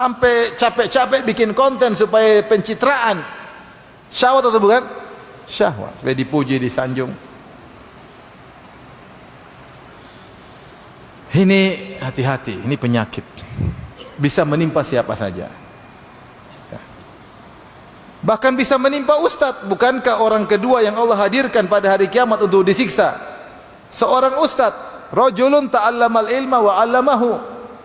sampai capek-capek bikin konten supaya pencitraan. Syahwat atau bukan? Syahwat, supaya dipuji, disanjung. Ini hati-hati, ini penyakit. Bisa menimpa siapa saja. Bahkan bisa menimpa ustadz. Bukankah orang kedua yang Allah hadirkan pada hari kiamat untuk disiksa? Seorang ustadz, rajulun ta'allamal ilma wa 'allamahu.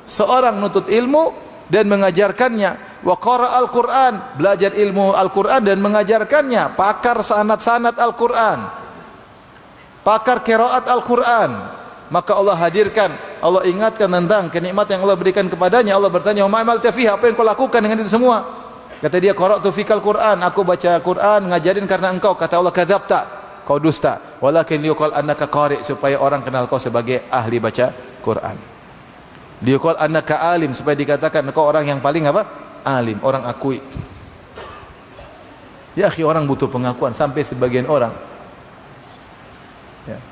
Seorang nutut ilmu dan mengajarkannya. Wa qara'al Qur'an, belajar ilmu Al-Qur'an dan mengajarkannya. Pakar sanad-sanad Al-Qur'an. Pakar qiraat Al-Qur'an. Maka Allah hadirkan, Allah ingatkan tentang kenikmatan yang Allah berikan kepadanya. Allah bertanya, "Ma amalta fiha?" Apa yang kau lakukan dengan itu semua? Kata dia, "Qara'tu fikal Qur'an." Aku baca Quran, ngajarin karena engkau. Kata Allah, "Kadzabta." Kau dusta. Walakin liyuqal annaka qari', supaya orang kenal kau sebagai ahli baca Quran. Liyuqal annaka alim, supaya dikatakan kau orang yang paling apa? Alim, orang akui. Ya akhi, orang butuh pengakuan sampai sebagian orang. Ya.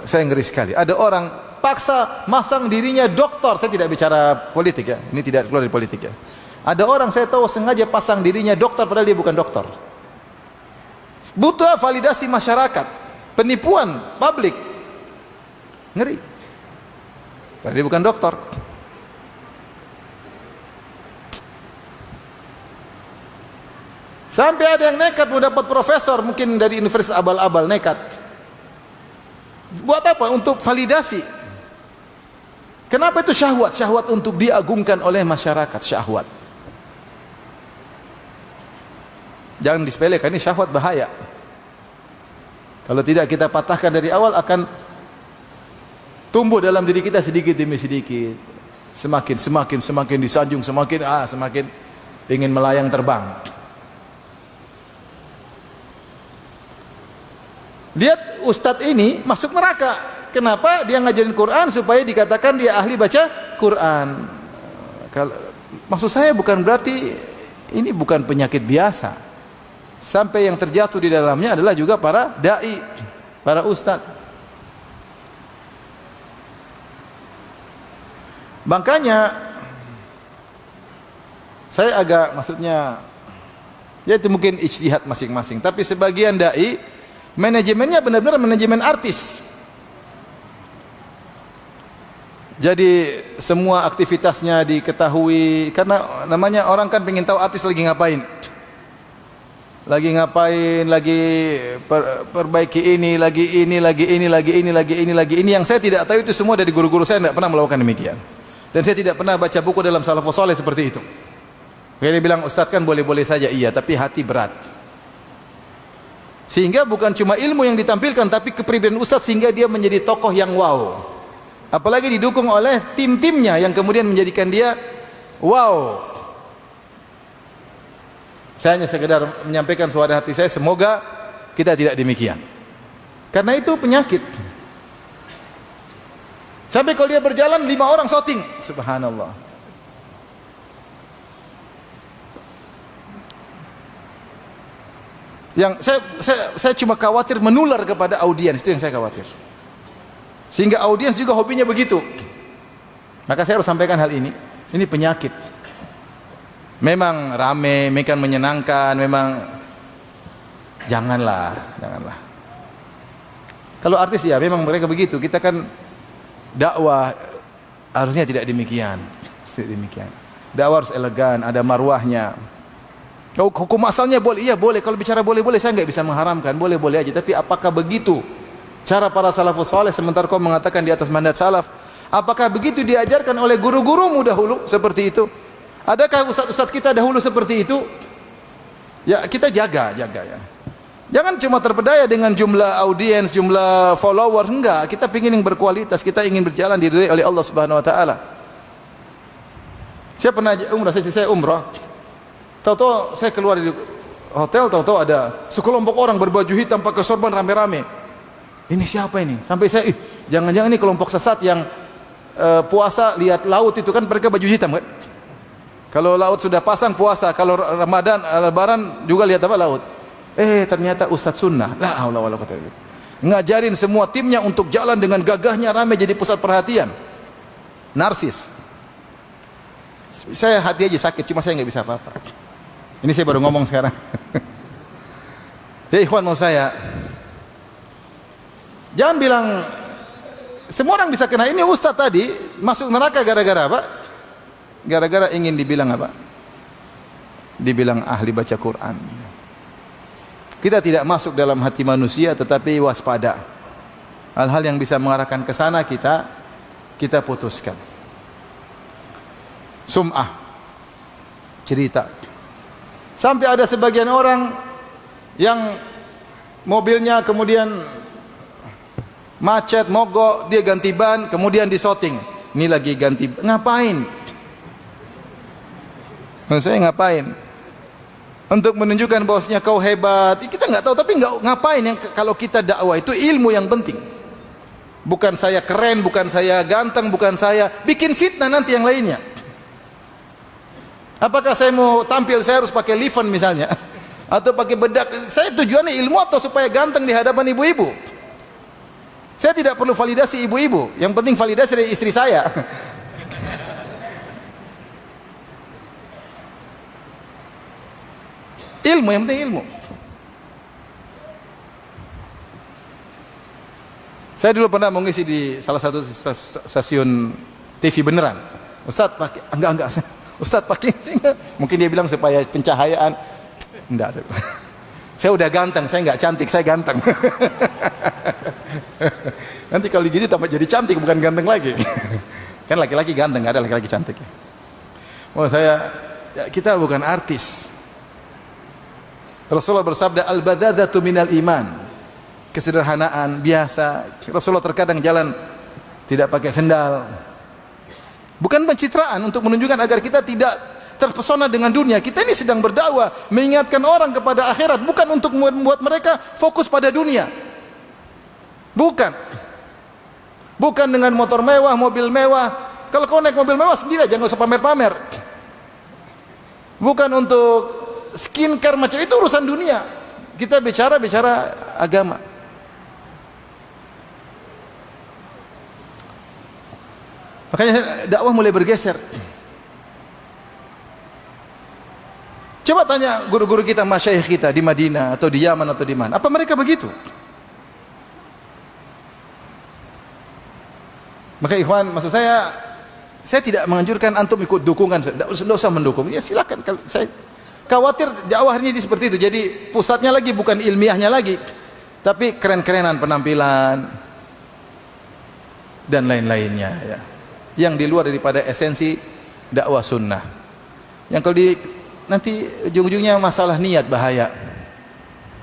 Saya ngeri sekali. Ada orang paksa masang dirinya doktor. Saya tidak bicara politik ya. Ini tidak keluar dari politik ya. Ada orang saya tahu sengaja pasang dirinya dokter padahal dia bukan dokter. Butuh validasi masyarakat, penipuan publik. Ngeri. Padahal dia bukan dokter. Sampai ada yang nekat mau dapat profesor, mungkin dari universitas abal-abal, nekat. Buat apa? Untuk validasi. Kenapa itu syahwat? Syahwat untuk diagungkan oleh masyarakat, syahwat. Jangan disepelekan, ini syahwat bahaya. Kalau tidak kita patahkan dari awal, akan tumbuh dalam diri kita sedikit demi sedikit. Semakin disanjung, semakin ingin melayang terbang. Lihat ustadz ini masuk neraka. Kenapa? Dia ngajarin Quran supaya dikatakan dia ahli baca Quran. Maksud saya bukan berarti ini bukan penyakit biasa. Sampai yang terjatuh di dalamnya adalah juga para dai, para ustadz. Makanya saya maksudnya ya itu mungkin ijtihad masing-masing, tapi sebagian dai manajemennya benar-benar manajemen artis. Jadi semua aktivitasnya diketahui, karena namanya orang kan pengen tahu artis lagi ngapain. Lagi perbaiki ini, lagi ini. Yang saya tidak tahu itu semua dari guru-guru saya, tidak pernah melakukan demikian. Dan saya tidak pernah baca buku dalam salafus saleh seperti itu. Dia bilang, "Ustaz kan boleh-boleh saja." Iya, tapi hati berat. Sehingga bukan cuma ilmu yang ditampilkan, tapi kepribadian ustaz sehingga dia menjadi tokoh yang wow. Apalagi didukung oleh tim-timnya yang kemudian menjadikan dia wow. Saya hanya sekedar menyampaikan suara hati saya, semoga kita tidak demikian. Karena itu penyakit. Sampai kalau dia berjalan 5 orang shouting, subhanallah. Yang saya cuma khawatir menular kepada audiens, itu yang saya khawatir. Sehingga audiens juga hobinya begitu. Maka saya harus sampaikan hal ini. Ini penyakit. Memang rame, memang menyenangkan, memang janganlah. Kalau artis ya memang mereka begitu. Kita kan dakwah harusnya tidak demikian. Dakwah harus elegan, ada marwahnya. Hukum asalnya boleh, iya boleh. Kalau bicara boleh-boleh, saya nggak bisa mengharamkan, boleh-boleh aja. Tapi apakah begitu cara para salafus saleh sementara kau mengatakan di atas manhaj salaf? Apakah begitu diajarkan oleh guru-gurumu dahulu seperti itu? Adakah ustaz-ustaz kita dahulu seperti itu? Ya kita jaga ya. Jangan cuma terpedaya dengan jumlah audiens, jumlah follower, enggak. Kita ingin yang berkualitas, kita ingin berjalan diridhai oleh Allah Subhanahu wa taala. Saya pernah umrah, saya umrah. Tahu-tahu saya keluar dari hotel, tahu-tahu ada sekelompok orang berbaju hitam pakai sorban rame-rame. Ini siapa ini? Sampai saya, jangan-jangan ini kelompok sesat yang puasa lihat laut itu, kan mereka baju hitam kan? Kalau laut sudah pasang puasa, kalau Ramadan, Lebaran juga lihat apa laut. Ternyata Ustadz Sunnah. La haula wala quwwata illa billah. Ngajarin semua timnya untuk jalan dengan gagahnya, ramai jadi pusat perhatian. Narsis. Saya hati aja sakit, cuma saya nggak bisa apa-apa. Ini saya baru ngomong sekarang. Ya ikhwan, mau saya, jangan bilang semua orang bisa kena. Ini ustaz tadi masuk neraka gara-gara apa? Gara-gara ingin dibilang apa? Dibilang ahli baca Quran. Kita tidak masuk dalam hati manusia, tetapi waspada. Hal-hal yang bisa mengarahkan ke sana kita putuskan. Sum'ah, cerita. Sampai ada sebagian orang yang mobilnya kemudian macet, mogok, dia ganti ban, kemudian disoting. Ini lagi ganti, ngapain? Saya ngapain? Untuk menunjukkan bahwasanya kau hebat. Kita nggak tahu, tapi nggak ngapain. Yang kalau kita dakwah itu ilmu yang penting. Bukan saya keren, bukan saya ganteng, bukan saya bikin fitnah nanti yang lainnya. Apakah saya mau tampil saya harus pakai liven misalnya, atau pakai bedak? Saya tujuannya ilmu atau supaya ganteng di hadapan ibu-ibu? Saya tidak perlu validasi ibu-ibu. Yang penting validasi dari istri saya. Ilmu, yang penting ilmu. Saya dulu pernah mengisi di salah satu stasiun TV beneran. Ustaz pakai, enggak. Ustaz pakai, mungkin dia bilang supaya pencahayaan. Enggak. Saya udah ganteng, saya enggak cantik, saya ganteng. Nanti kalau gitu tambah jadi cantik, bukan ganteng lagi. Kan laki-laki ganteng, enggak ada laki-laki cantik. Oh saya, kita bukan artis. Rasulullah bersabda, al-badadatu minal iman. Kesederhanaan biasa. Rasulullah terkadang jalan tidak pakai sendal. Bukan pencitraan, untuk menunjukkan agar kita tidak terpesona dengan dunia. Kita ini sedang berdakwah, mengingatkan orang kepada akhirat, bukan untuk membuat mereka fokus pada dunia. Bukan. Bukan dengan motor mewah, mobil mewah. Kalau kau naik mobil mewah sendiri aja, nggak usah pamer-pamer. Bukan untuk skincare macam itu, urusan dunia. Kita bicara agama. Makanya dakwah mulai bergeser. Coba tanya guru-guru kita, masyayikh kita di Madinah atau di Yaman atau di mana, apa mereka begitu? Maka ikhwan, maksud saya tidak menganjurkan antum ikut dukungan, tidak usah mendukung. Ya silakan. Kalau saya khawatir dakwahnya seperti itu. Jadi pusatnya lagi bukan ilmiahnya lagi, tapi keren-kerenan penampilan dan lain-lainnya ya. Yang di luar daripada esensi dakwah sunnah. Yang kalau nanti ujung-ujungnya masalah niat, bahaya.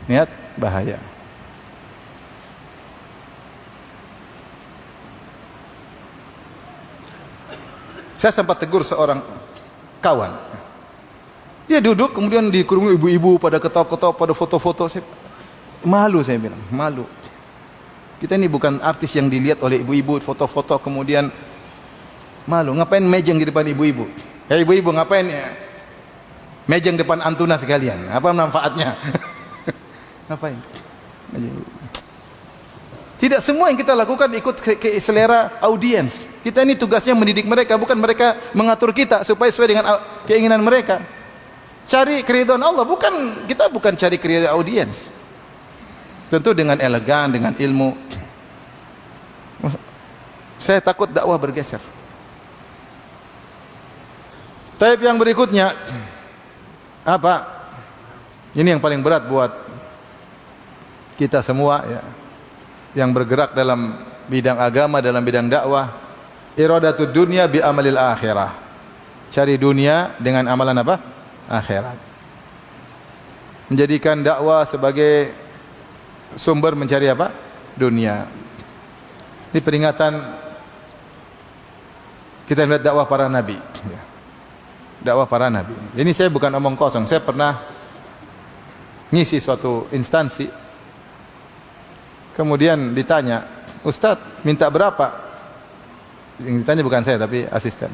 Niat bahaya. Saya sempat tegur seorang kawan. Dia duduk kemudian dikerumuni ibu-ibu pada ketawa-ketawa, pada foto-foto. Malu, saya bilang, malu. Kita ini bukan artis yang dilihat oleh ibu-ibu, foto-foto kemudian malu. Ngapain mejeng di depan ibu-ibu? Ya ibu-ibu ngapain ya? Mejeng depan antuna sekalian. Apa manfaatnya? Ngapain? Tidak semua yang kita lakukan ikut ke selera audiens. Kita ini tugasnya mendidik mereka, bukan mereka mengatur kita supaya sesuai dengan keinginan mereka. Cari keridhaan Allah, kita bukan cari keridhaan audiens. Tentu dengan elegan, dengan ilmu. Saya takut dakwah bergeser. Taib yang berikutnya apa? Ini yang paling berat buat kita semua ya, yang bergerak dalam bidang agama, dalam bidang dakwah. Iradatud dunya bi amalil akhirah. Cari dunia dengan amalan apa? Akhirat. Menjadikan dakwah sebagai sumber mencari apa? Dunia. Ini peringatan kita melihat dakwah para nabi ya. Dakwah para nabi. Ini saya bukan omong kosong. Saya pernah ngisi suatu instansi. Kemudian ditanya, Ustadz minta berapa? Yang ditanya bukan saya tapi asisten.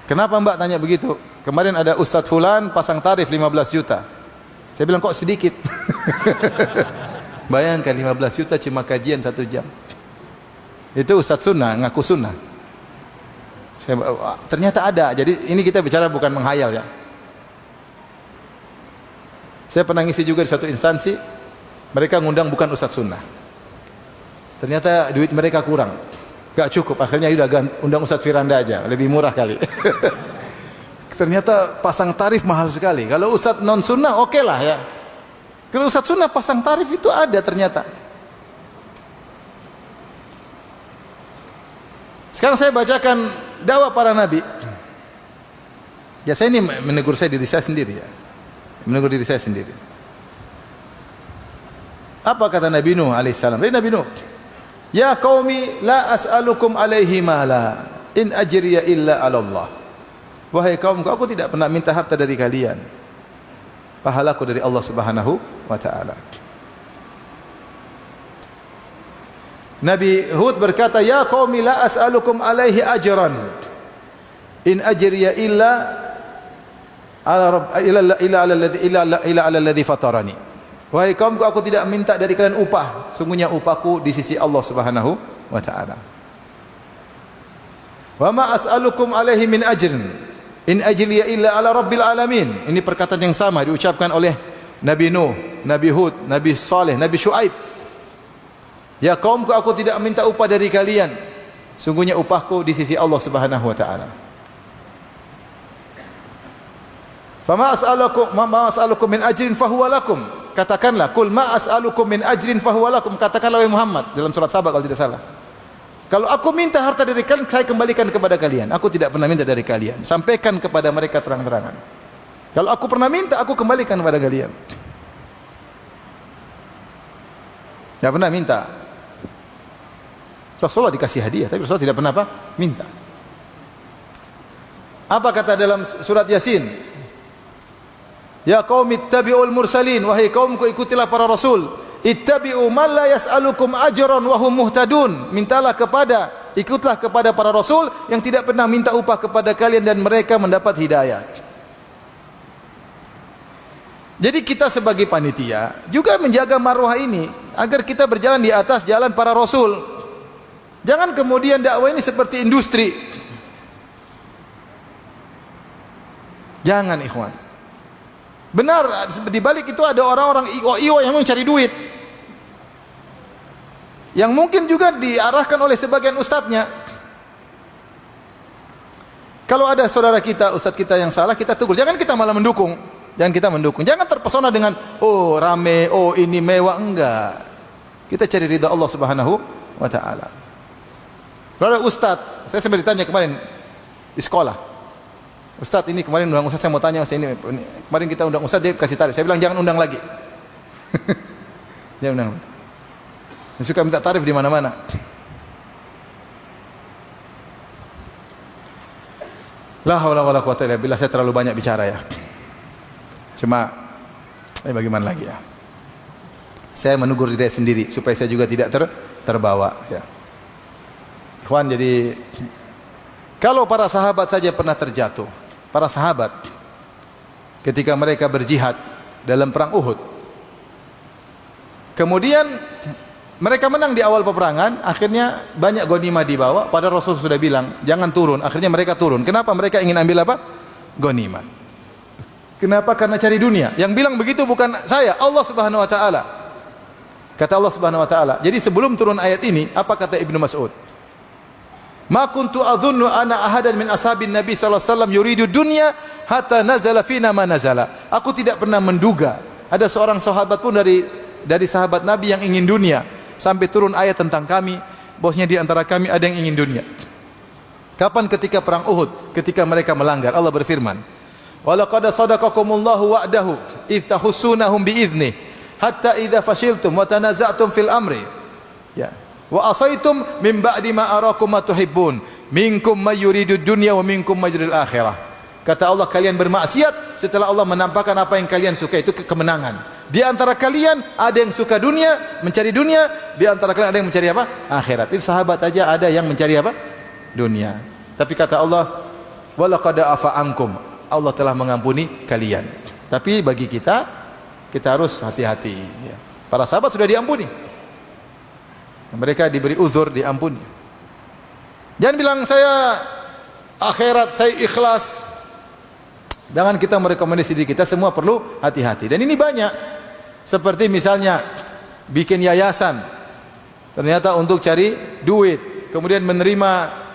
Kenapa Mbak tanya begitu? Kemarin ada Ustadz Fulan pasang tarif 15 juta. Saya bilang kok sedikit. Bayangkan 15 juta cuma kajian 1 jam. Itu Ustadz sunnah, ngaku sunnah. Ternyata ada. Jadi ini kita bicara bukan menghayal ya. Saya pernah ngisi juga di suatu instansi, mereka ngundang bukan ustadz sunnah. Ternyata duit mereka kurang, gak cukup. Akhirnya udah undang ustadz Firanda aja, lebih murah kali. Ternyata pasang tarif mahal sekali. Kalau ustadz non sunnah oke lah ya. Kalau ustadz sunnah pasang tarif itu ada ternyata. Sekarang saya bacakan dakwah para nabi. Ya saya ini menegur diri saya sendiri ya. Menegur diri saya sendiri. Apa kata Nabi Nuh alaihissalam? Dari Nabi Nuh, ya qaumi la as'alukum alaihi mala in ajriya illa 'ala Allah. Wahai kaumku, aku tidak pernah minta harta dari kalian. Pahalaku dari Allah Subhanahu wa taala. Nabi Hud berkata, ya qaumi la as'alukum alaihi ajran in ajriya illa ala alladhi fatarani. Wahai kaumku, aku tidak minta dari kalian upah, sungguhnya upahku di sisi Allah Subhanahu wa taala. Wa ma as'alukum alaihi min ajrin in ajriya illa ala rabbil alamin. Ini perkataan yang sama diucapkan oleh Nabi Nuh, Nabi Hud, Nabi Saleh, Nabi Syuaib. Ya kaumku, aku tidak minta upah dari kalian, sungguhnya upahku di sisi Allah Subhanahu wa taala. Fama as'alukum min ajrin fahuwa lakum. Katakanlah, kul ma as'alukum min ajrin fahuwa lakum. Katakanlah wahai Muhammad dalam surat Sabah kalau tidak salah. Kalau aku minta harta dari kalian, saya kembalikan kepada kalian. Aku tidak pernah minta dari kalian. Sampaikan kepada mereka terang-terangan. Kalau aku pernah minta, aku kembalikan kepada kalian. Tidak pernah minta. Rasulullah dikasih hadiah, tapi Rasulullah tidak pernah apa? Minta. Apa kata dalam surat Yasin? Ya qaumi ittabi'ul mursalin, wahai kaumku ikutilah para rasul. Ittabi'u man la yas'alukum ajran wa hum muhtadun. Ikutlah kepada para rasul yang tidak pernah minta upah kepada kalian dan mereka mendapat hidayah. Jadi kita sebagai panitia juga menjaga marwah ini agar kita berjalan di atas jalan para rasul. Jangan kemudian dakwah ini seperti industri. Jangan ikhwan. Benar, di balik itu ada orang-orang io-io yang mencari duit, yang mungkin juga diarahkan oleh sebagian ustadznya. Kalau ada saudara kita, ustadz kita yang salah, kita tegur. Jangan kita malah mendukung. Jangan kita mendukung. Jangan terpesona dengan oh rame, oh ini mewah. Enggak. Kita cari ridha Allah Subhanahu wa taala. Kalau ada ustadz, saya sempat ditanya kemarin di sekolah. Ustadz ini kemarin undang ustadz, saya mau tanya ini kemarin kita undang ustadz, dia kasih tarif. Saya bilang jangan undang lagi. Jangan undang. Dia suka minta tarif di mana-mana. La haula wala quwata illa billah. Saya terlalu banyak bicara ya. Cuma bagaimana lagi ya? Saya menegur diri sendiri supaya saya juga tidak terbawa ya. Ikhwan, jadi kalau para sahabat saja pernah terjatuh, para sahabat ketika mereka berjihad dalam perang Uhud, kemudian mereka menang di awal peperangan, akhirnya banyak ghanimah dibawa, pada Rasul sudah bilang jangan turun, akhirnya mereka turun. Kenapa? Mereka ingin ambil apa? Ghanimah. Kenapa? Karena cari dunia. Yang bilang begitu bukan saya, Allah Subhanahu wa taala. Kata Allah Subhanahu wa taala. Jadi sebelum turun ayat ini, apa kata Ibnu Mas'ud? Ma kuntu adhunnu ana ahadan min ashabin Nabi sallallahu alaihi wasallam yuridu dunya hatta nazala fina ma nazala. Aku tidak pernah menduga ada seorang sahabat pun dari sahabat Nabi yang ingin dunia sampai turun ayat tentang kami, bahwasanya di antara kami ada yang ingin dunia. Kapan? Ketika perang Uhud, ketika mereka melanggar. Allah berfirman, "Wa laqad sadaqakumullahu wa'dahu idh tahussunahum bi'idznih hatta idza fashiltum wa tanaza'tum fil amri." Ya. Wa asaitum min ba'di ma arakum ma tuhibbun minkum may yuridud dunya wa minkum may yuridul akhirah. Kata Allah, kalian bermaksiat setelah Allah menampakkan apa yang kalian suka, itu kemenangan. Di antara kalian ada yang suka dunia, mencari dunia, di antara kalian ada yang mencari apa? Akhirat. Itu sahabat aja ada yang mencari apa? Dunia. Tapi kata Allah, wa laqad afa ankum. Allah telah mengampuni kalian. Tapi bagi kita harus hati-hati ya. Para sahabat sudah diampuni. Mereka diberi uzur, diampuni. Jangan bilang saya akhirat saya ikhlas. Jangan kita merekomendasi diri kita, semua perlu hati-hati. Dan ini banyak. Seperti misalnya bikin yayasan, ternyata untuk cari duit, kemudian menerima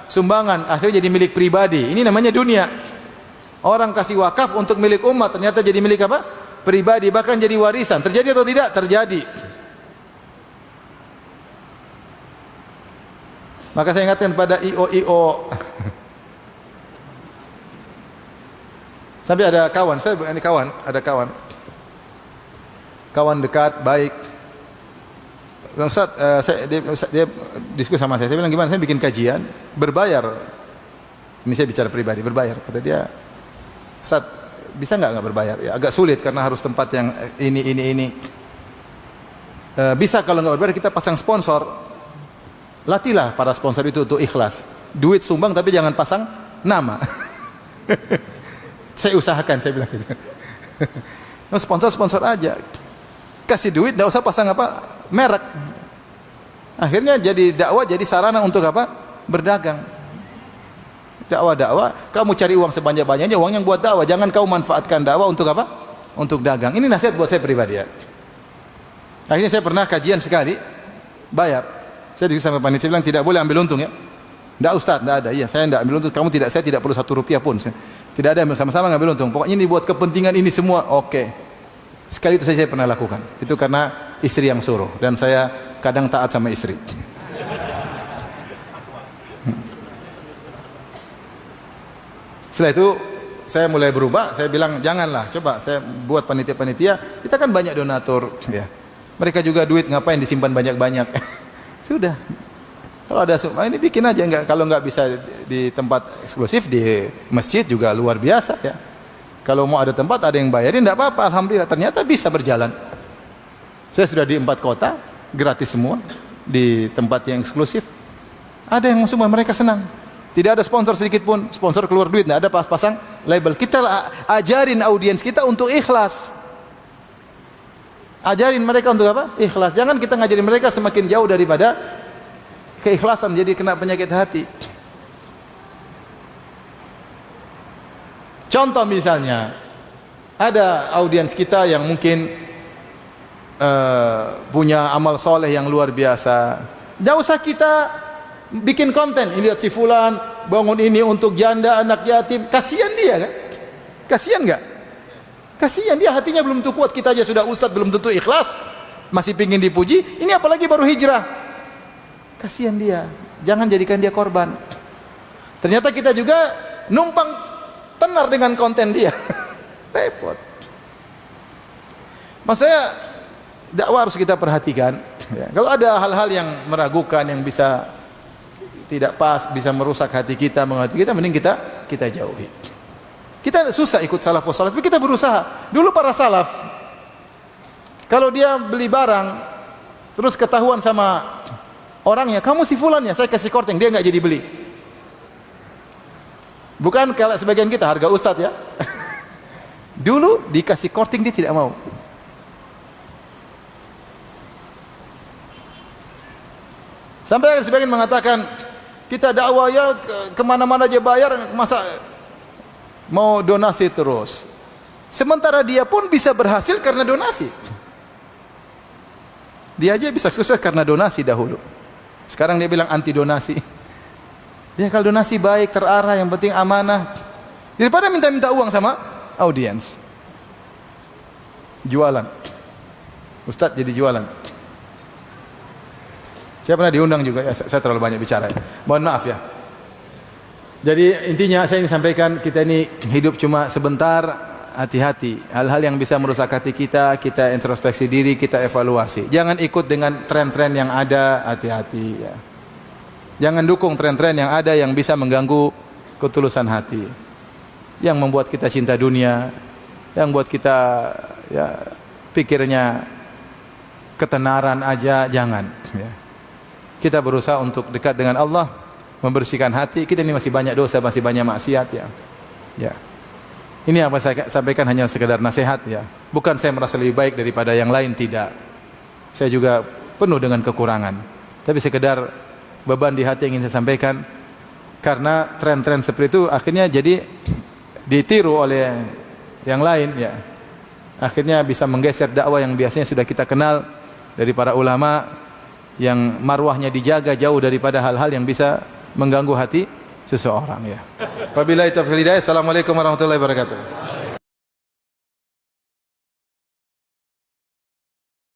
sumbangan, akhirnya jadi milik pribadi. Ini namanya dunia. Orang kasih wakaf untuk milik umat, ternyata jadi milik apa? Pribadi, bahkan jadi warisan. Terjadi atau tidak? Terjadi. Maka saya ingatkan pada IO. Sampai ada kawan, ada kawan dekat, baik. Ustaz, dia diskusi sama saya bilang gimana, saya bikin kajian, berbayar. Ini saya bicara pribadi, berbayar. Kata dia, Ustaz, bisa nggak berbayar? Ya, agak sulit karena harus tempat yang ini. Bisa kalau nggak berbayar kita pasang sponsor. Latihlah para sponsor itu untuk ikhlas. Duit sumbang tapi jangan pasang nama. Saya usahakan, saya bilang gitu. Sponsor aja. Kasih duit, enggak usah pasang apa merek. Akhirnya jadi dakwah, jadi sarana untuk apa? Berdagang. Dakwah, kamu cari uang sebanyak-banyaknya, uang yang buat dakwah. Jangan kau manfaatkan dakwah untuk apa? Untuk dagang. Ini nasihat buat saya pribadi ya. Akhirnya saya pernah kajian sekali, bayar. Saya juga sama panitia bilang tidak boleh ambil untung ya. Enggak Ustaz, enggak ada. Iya, saya enggak ambil untung. Saya tidak perlu 1 rupiah pun. Tidak ada, sama-sama ngambil untung. Pokoknya ini buat kepentingan ini semua. Oke. Sekali itu saya pernah lakukan. Itu karena istri yang suruh dan saya kadang taat sama istri. Setelah itu saya mulai berubah. Saya bilang janganlah. Coba saya buat panitia-panitia. Kita kan banyak donatur. Ya. Mereka juga duit ngapain disimpan banyak-banyak. Sudah. Kalau ada ini bikin aja, kalau nggak bisa di tempat eksklusif di masjid juga luar biasa ya. Kalau mau ada tempat ada yang bayarin enggak apa-apa, alhamdulillah ternyata bisa berjalan. Saya sudah di 4 kota, gratis semua di tempat yang eksklusif. Ada yang semua mereka senang. Tidak ada sponsor sedikit pun, sponsor keluar duit, enggak ada pasang label. Kita ajarin audiens kita untuk ikhlas. Ajarin mereka untuk apa? Ikhlas. Jangan kita ngajarin mereka semakin jauh daripada keikhlasan, jadi kena penyakit hati. Contoh misalnya, ada audiens kita yang mungkin punya amal soleh yang luar biasa. Tidak usah kita bikin konten. Lihat si fulan bangun ini untuk janda, anak yatim. Kasihan dia kan? Kasihan nggak? Kasihan dia, hatinya belum tentu kuat. Kita aja sudah ustadz belum tentu ikhlas, masih pingin dipuji. Ini apalagi baru hijrah. Kasihan dia, jangan jadikan dia korban. Ternyata kita juga numpang tenar dengan konten dia. Repot. Maksudnya dakwah harus kita perhatikan ya. Kalau ada hal-hal yang meragukan, yang bisa tidak pas, bisa merusak hati kita, mending kita jauhi. Kita susah ikut salafus salaf, tapi kita berusaha. Dulu para salaf, kalau dia beli barang terus ketahuan sama orangnya, kamu si fulan ya, saya kasih korting, dia nggak jadi beli. Bukan kalau sebagian kita harga ustadz ya. Dulu dikasih korting dia tidak mau. Sampai sebagian mengatakan kita dakwah ya kemana-mana aja bayar, masa mau donasi terus. Sementara dia pun bisa berhasil karena donasi. Dia aja bisa sukses karena donasi dahulu. Sekarang dia bilang anti donasi. Ya kalau donasi baik, terarah, yang penting amanah. Daripada minta-minta uang sama audiens. Jualan. Ustadz jadi jualan. Saya pernah diundang juga, ya, saya terlalu banyak bicara ya. Mohon maaf ya. Jadi intinya saya ingin sampaikan, kita ini hidup cuma sebentar, hati-hati. Hal-hal yang bisa merusak hati kita, kita introspeksi diri, kita evaluasi. Jangan ikut dengan tren-tren yang ada, hati-hati ya. Jangan dukung tren-tren yang ada yang bisa mengganggu ketulusan hati. Yang membuat kita cinta dunia, yang buat kita ya pikirnya ketenaran aja, jangan ya. Kita berusaha untuk dekat dengan Allah, membersihkan hati. Kita ini masih banyak dosa, masih banyak maksiat ya. Ya. Ini apa saya sampaikan hanya sekedar nasihat ya. Bukan saya merasa lebih baik daripada yang lain, tidak. Saya juga penuh dengan kekurangan. Tapi sekedar beban di hati yang ingin saya sampaikan. Karena tren-tren seperti itu akhirnya jadi ditiru oleh yang lain ya. Akhirnya bisa menggeser dakwah yang biasanya sudah kita kenal dari para ulama yang marwahnya dijaga jauh daripada hal-hal yang bisa mengganggu hati seseorang ya. Wabillahi taufiq wal hidayah. Assalamualaikum warahmatullahi wabarakatuh.